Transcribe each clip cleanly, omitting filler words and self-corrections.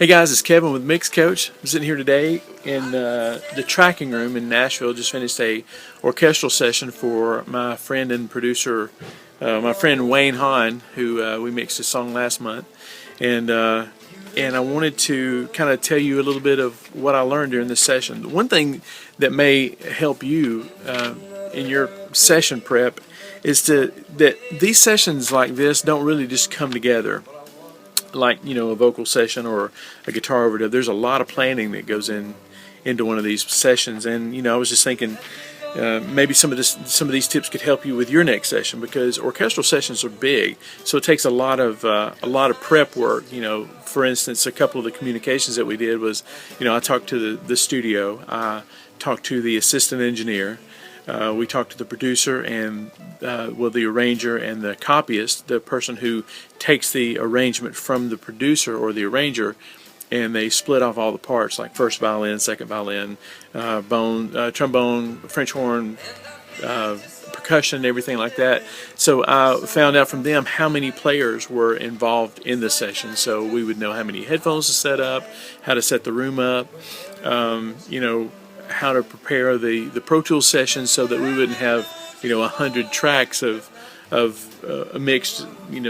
Hey guys, it's Kevin with Mix Coach. I'm sitting here today in the tracking room in Nashville. Just finished a orchestral session for my friend and producer, my friend Wayne Hahn, who we mixed a song last month, and I wanted to kind of tell you a little bit of what I learned during this session. One thing that may help you in your session prep is that these sessions like this don't really just come together like, you know, a vocal session or a guitar overdub. There's a lot of planning that goes into one of these sessions, and I was just thinking maybe some of these tips could help you with your next session, because orchestral sessions are big, so it takes a lot of prep work. For instance, a couple of the communications that we did was, I talked to the studio, I talked to the assistant engineer. We talked to the producer and the arranger and the copyist, the person who takes the arrangement from the producer or the arranger, and they split off all the parts, like first violin, second violin, trombone, French horn, percussion, everything like that. So I found out from them how many players were involved in the session, so we would know how many headphones to set up, how to set the room up, how to prepare the Pro Tools session so that we wouldn't have 100 tracks of mixed,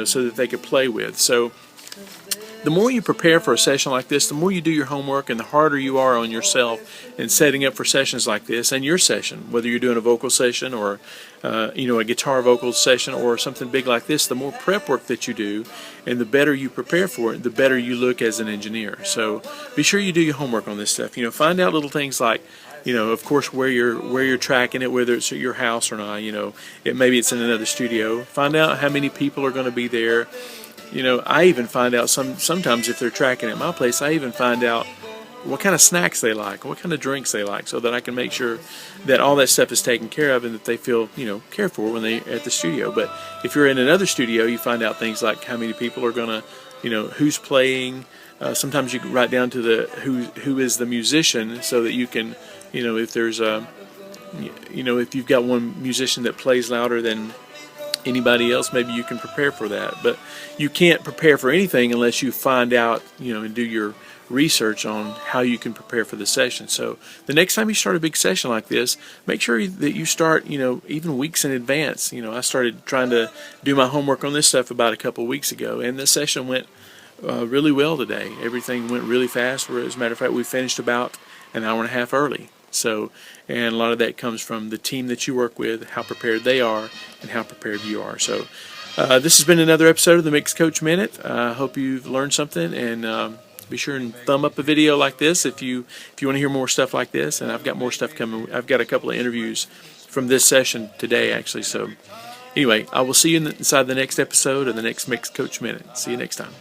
so that they could play with. So the more you prepare for a session like this, the more you do your homework, and the harder you are on yourself in setting up for sessions like this. And your session, whether you're doing a vocal session or a guitar vocal session or something big like this, the more prep work that you do and the better you prepare for it, the better you look as an engineer. So be sure you do your homework on this stuff. Find out little things like, of course, where you're tracking it, whether it's at your house or not. Maybe it's in another studio. Find out how many people are going to be there. I even find out sometimes if they're tracking at my place, I even find out what kind of snacks they like, what kind of drinks they like, so that I can make sure that all that stuff is taken care of and that they feel, cared for when they're at the studio. But if you're in another studio, you find out things like how many people are going to, who's playing. Sometimes you can write down to the who is the musician, so that you can, if there's if you've got one musician that plays louder than anybody else, maybe you can prepare for that. But you can't prepare for anything unless you find out, and do your research on how you can prepare for the session. So the next time you start a big session like this, make sure that you start, even weeks in advance. I started trying to do my homework on this stuff about a couple of weeks ago, and the session went really well today. Everything went really fast. As a matter of fact, we finished about an hour and a half early. So, and a lot of that comes from the team that you work with, how prepared they are, and how prepared you are. So, this has been another episode of the Mix Coach Minute. I hope you've learned something, and be sure and thumb up a video like this if you want to hear more stuff like this. And I've got more stuff coming. I've got a couple of interviews from this session today, actually. So, anyway, I will see you inside the next episode of the next Mix Coach Minute. See you next time.